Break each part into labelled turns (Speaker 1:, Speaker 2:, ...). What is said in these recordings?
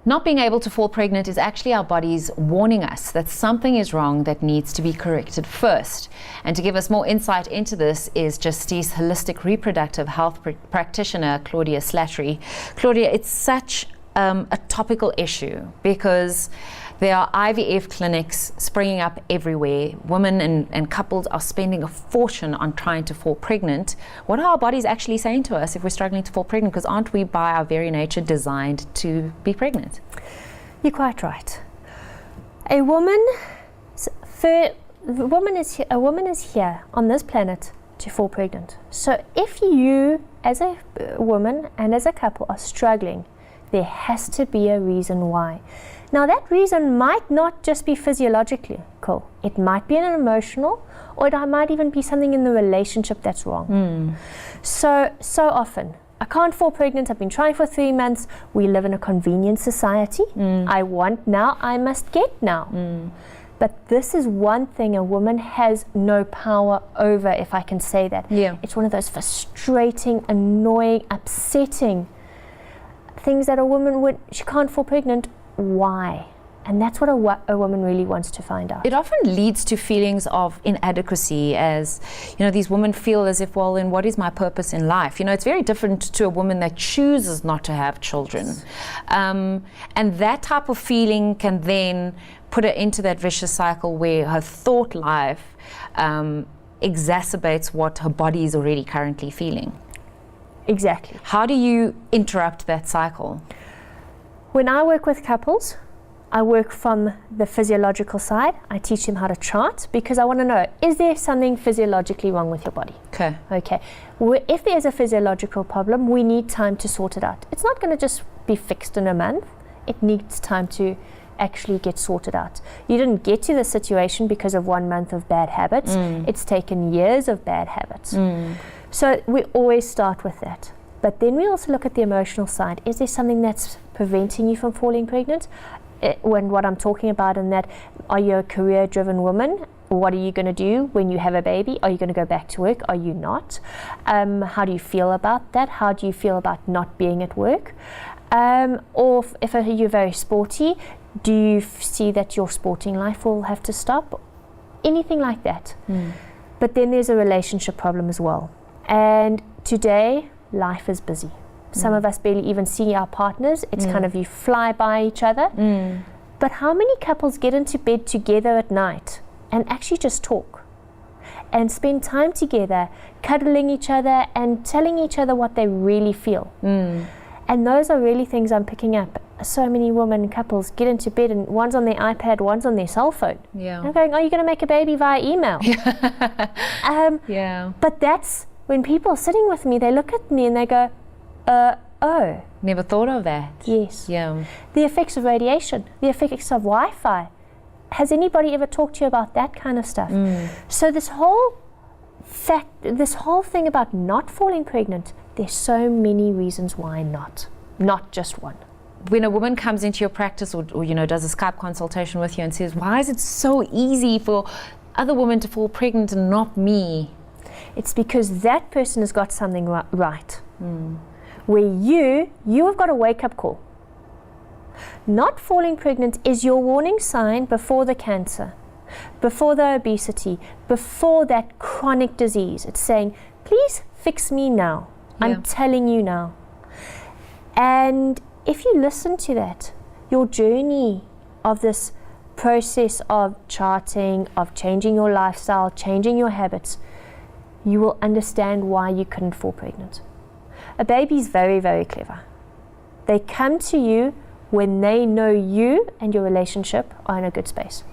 Speaker 1: Not being able to fall pregnant is actually our bodies warning us that something is wrong that needs to be corrected first. And to give us more insight into this is Justice holistic reproductive health practitioner Claudia Slattery. Claudia, it's such a topical issue because there are IVF clinics springing up everywhere. Women and couples are spending a fortune on trying to fall pregnant. What are our bodies actually saying to us if we're struggling to fall pregnant? Because aren't we by our very nature designed to be pregnant?
Speaker 2: You're quite right. A woman is here on this planet to fall pregnant. So if you, as a woman and as a couple, are struggling, there has to be a reason why. Now that reason might not just be physiologically cool. It might be an emotional, or it might even be something in the relationship that's wrong. So often, I can't fall pregnant, I've been trying for 3 months. We live in a convenient society. I want now, I must get now. But this is one thing a woman has no power over, if I can say that. It's one of those frustrating, annoying, upsetting things that a woman would, she can't fall pregnant. Why? And that's what a woman really wants to find out.
Speaker 1: It often leads to feelings of inadequacy, as these women feel as if, well, then what is my purpose in life? It's very different to a woman that chooses not to have children. And that type of feeling can then put her into that vicious cycle where her thought life exacerbates what her body is already currently feeling.
Speaker 2: Exactly.
Speaker 1: How do you interrupt that cycle?
Speaker 2: When I work with couples, I work from the physiological side. I teach them how to chart because I want to know, is there something physiologically wrong with your body? Okay. If there's a physiological problem, we need time to sort it out. It's not going to just be fixed in a month. It needs time to actually get sorted out. You didn't get to the situation because of 1 month of bad habits. It's taken years of bad habits. So we always start with that. But then we also look at the emotional side. Is there something that's preventing you from falling pregnant? When what I'm talking about in that, are you a career-driven woman? What are you going to do when you have a baby? Are you going to go back to work? Are you not? How do you feel about that? How do you feel about not being at work? Or if you're very sporty, do you see that your sporting life will have to stop? Anything like that. But then there's a relationship problem as well. And today, life is busy. Some of us barely even see our partners. It's kind of you fly by each other. But how many couples get into bed together at night and actually just talk and spend time together, cuddling each other and telling each other what they really feel? And those are really things I'm picking up. So many women, couples get into bed and one's on their iPad, one's on their cell phone. I'm going, are you going to make a baby via email? But that's when people are sitting with me, they look at me and they go, oh.
Speaker 1: Never thought of that.
Speaker 2: Yes. The effects of radiation, the effects of Wi-Fi. Has anybody ever talked to you about that kind of stuff? So this whole thing about not falling pregnant, there's so many reasons why not just one.
Speaker 1: When a woman comes into your practice or does a Skype consultation with you and says, why is it so easy for other women to fall pregnant and not me?
Speaker 2: It's because that person has got something right. Where you have got a wake-up call. Not falling pregnant is your warning sign before the cancer, before the obesity, before that chronic disease. It's saying, please fix me now. I'm telling you now. And if you listen to that, your journey of this process of charting, of changing your lifestyle, changing your habits, you will understand why you couldn't fall pregnant. A baby's very, very clever. They come to you when they know you and your relationship are in a good space.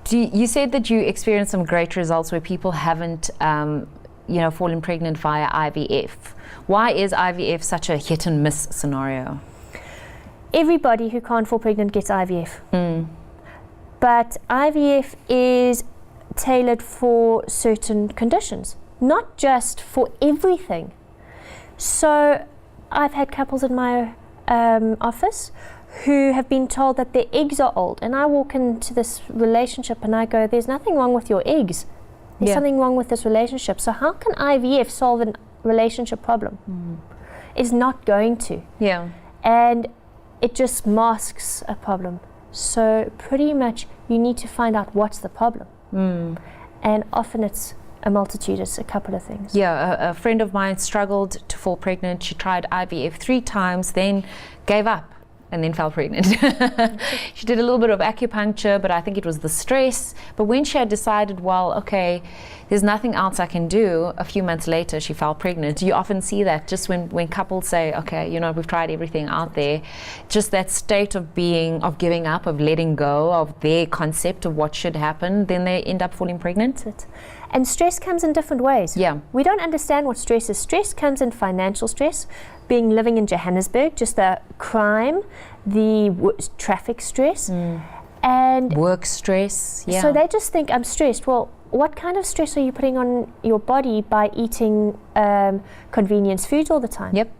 Speaker 1: You said that you experienced some great results where people haven't fallen pregnant via IVF. Why is IVF such a hit and miss scenario?
Speaker 2: Everybody who can't fall pregnant gets IVF. But IVF is tailored for certain conditions, not just for everything. So I've had couples in my office who have been told that their eggs are old, and I walk into this relationship and I go, there's nothing wrong with your eggs. There's something wrong with this relationship. So how can IVF solve a relationship problem? It's not going to. And it just masks a problem. So pretty much you need to find out what's the problem. And often it's a multitude, it's a couple of things.
Speaker 1: Yeah, a friend of mine struggled to fall pregnant. She tried IVF 3 times, then gave up and then fell pregnant. She did a little bit of acupuncture, but I think it was the stress. But when she had decided, well, okay, there's nothing else I can do, a few months later she fell pregnant. You often see that just when couples say, okay, you know, we've tried everything out there, just that state of giving up, of letting go of their concept of what should happen, then they end up falling pregnant.
Speaker 2: And stress comes in different ways.
Speaker 1: Yeah.
Speaker 2: We don't understand what stress is. Stress comes in financial stress, living in Johannesburg, just the crime, the traffic stress, and
Speaker 1: work stress. Yeah.
Speaker 2: So they just think, I'm stressed. Well, what kind of stress are you putting on your body by eating convenience foods all the time?
Speaker 1: Yep.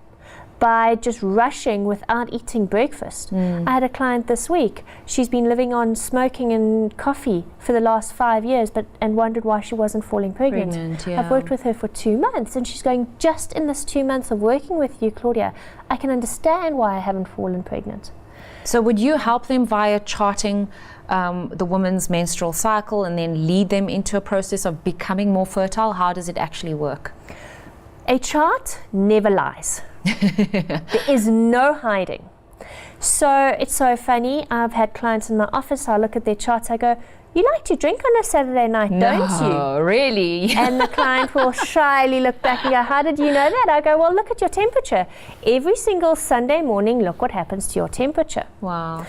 Speaker 2: By just rushing without eating breakfast. I had a client this week. She's been living on smoking and coffee for the last 5 years, and wondered why she wasn't falling pregnant.
Speaker 1: Yeah.
Speaker 2: I've worked with her for 2 months, and she's going, just in this 2 months of working with you, Claudia, I can understand why I haven't fallen pregnant.
Speaker 1: So would you help them via charting the woman's menstrual cycle and then lead them into a process of becoming more fertile? How does it actually work?
Speaker 2: A chart never lies. There is no hiding. So it's so funny. I've had clients in my office, I look at their charts, I go, you like to drink on a Saturday night, don't you?
Speaker 1: No, really?
Speaker 2: And the client will shyly look back and go, how did you know that? I go, well, look at your temperature. Every single Sunday morning, look what happens to your temperature.
Speaker 1: Wow.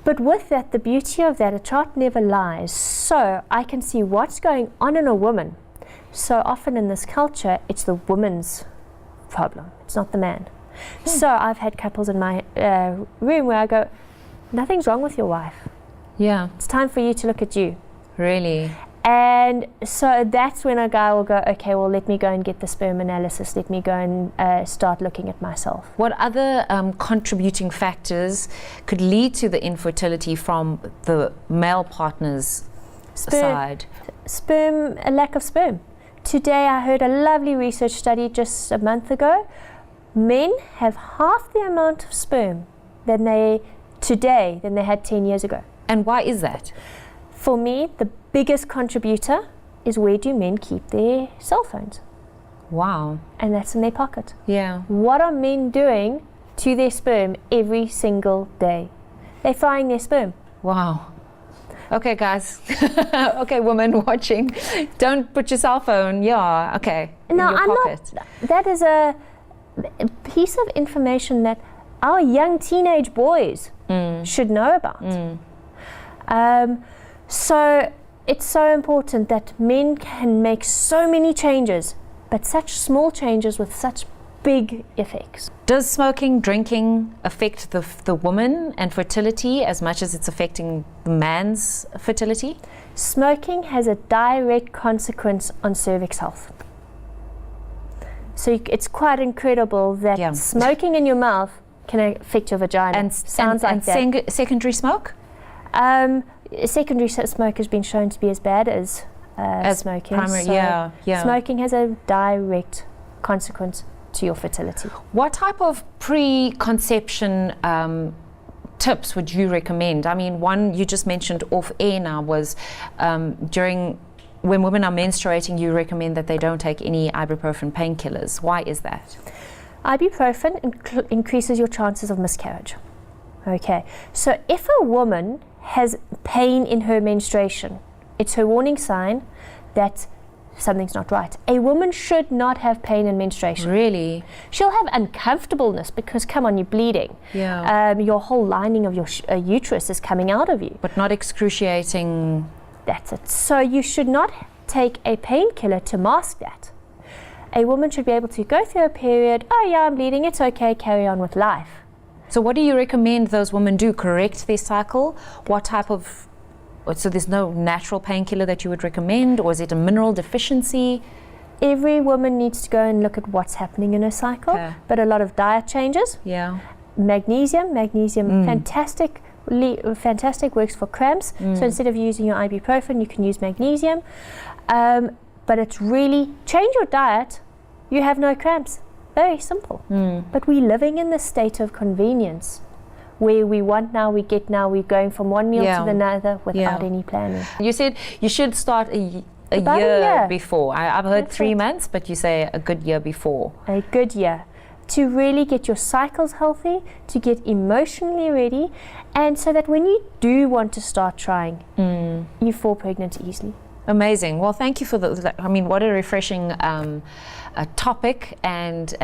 Speaker 2: But with that, the beauty of that, a chart never lies. So I can see what's going on in a woman. So often in this culture, it's the woman's problem. It's not the man. So I've had couples in my room where I go, nothing's wrong with your wife.
Speaker 1: Yeah.
Speaker 2: It's time for you to look at you.
Speaker 1: Really?
Speaker 2: And so that's when a guy will go, okay, well, let me go and get the sperm analysis. Let me go and start looking at myself.
Speaker 1: What other contributing factors could lead to the infertility from the male partner's side?
Speaker 2: A lack of sperm. Today I heard a lovely research study just a month ago. Men have half the amount of sperm than they had 10 years ago.
Speaker 1: And why is that?
Speaker 2: For me, the biggest contributor is, where do men keep their cell phones?
Speaker 1: Wow.
Speaker 2: And that's in their pocket.
Speaker 1: Yeah.
Speaker 2: What are men doing to their sperm every single day? They're frying their sperm.
Speaker 1: Wow. Okay, guys. Okay, women watching, don't put your cell phone, in your pocket.
Speaker 2: That is a piece of information that our young teenage boys should know about. So it's so important that men can make so many changes, but such small changes with such big effects.
Speaker 1: Does smoking, drinking affect the woman and fertility as much as it's affecting the man's fertility?
Speaker 2: Smoking has a direct consequence on cervix health. So it's quite incredible that smoking in your mouth can affect your vagina. And
Speaker 1: secondary smoke?
Speaker 2: Secondary smoke has been shown to be as bad as smoking.
Speaker 1: Primary,
Speaker 2: Smoking has a direct consequence to your fertility.
Speaker 1: What type of preconception tips would you recommend? I mean, one you just mentioned off air now was when women are menstruating, you recommend that they don't take any ibuprofen painkillers. Why is that?
Speaker 2: Ibuprofen increases your chances of miscarriage. Okay, so if a woman has pain in her menstruation, it's her warning sign that something's not right. A woman should not have pain in menstruation.
Speaker 1: Really?
Speaker 2: She'll have uncomfortableness because, come on, you're bleeding.
Speaker 1: Yeah.
Speaker 2: Your whole lining of your uterus is coming out of you.
Speaker 1: But not excruciating.
Speaker 2: That's it. So you should not take a painkiller to mask that. A woman should be able to go through a period, oh yeah, I'm bleeding, it's okay, carry on with life.
Speaker 1: So what do you recommend those women do? Correct their cycle? What type of... So there's no natural painkiller that you would recommend, or is it a mineral deficiency?
Speaker 2: Every woman needs to go and look at what's happening in her cycle, but a lot of diet changes.
Speaker 1: Yeah.
Speaker 2: Magnesium, fantastic works for cramps. So instead of using your ibuprofen, you can use magnesium. But it's really, change your diet, you have no cramps. Very simple. But we're living in the state of convenience where we want now, we get now, we're going from one meal to another without any planning.
Speaker 1: You said you should start a year before. I've heard
Speaker 2: That's
Speaker 1: 3
Speaker 2: right.
Speaker 1: months, but you say a good year before.
Speaker 2: A good year. To really get your cycles healthy, to get emotionally ready, and so that when you do want to start trying, you fall pregnant easily.
Speaker 1: Amazing. Well, thank you for what a refreshing topic and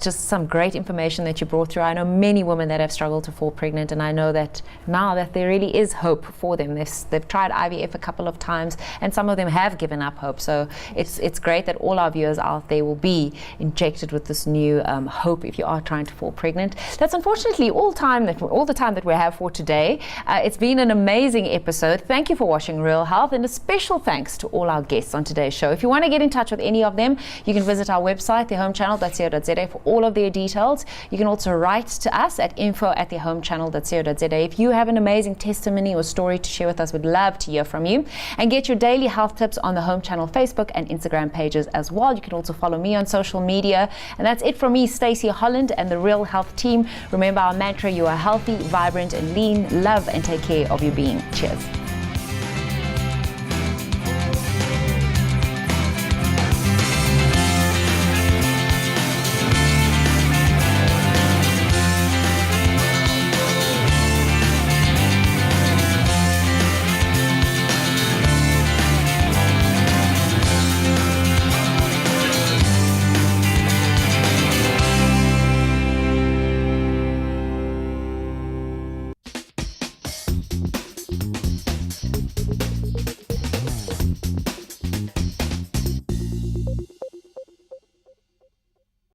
Speaker 1: just some great information that you brought through. I know many women that have struggled to fall pregnant, and I know that now that there really is hope for them. They've tried IVF a couple of times, and some of them have given up hope. So it's great that all our viewers out there will be injected with this new hope if you are trying to fall pregnant. That's unfortunately all the time that we have for today. It's been an amazing episode. Thank you for watching Real Health, and a special thanks to all our guests on today's show. If you want to get in touch with any of them, you can visit our website, thehomechannel.co.za, for all of their details. You can also write to us at info@thehomechannel.co.za. If you have an amazing testimony or story to share with us, we'd love to hear from you. And get your daily health tips on the Home Channel Facebook and Instagram pages as well. You can also follow me on social media. And that's it from me, Stacey Holland, and the Real Health team. Remember our mantra: you are healthy, vibrant, and lean. Love and take care of your being. Cheers.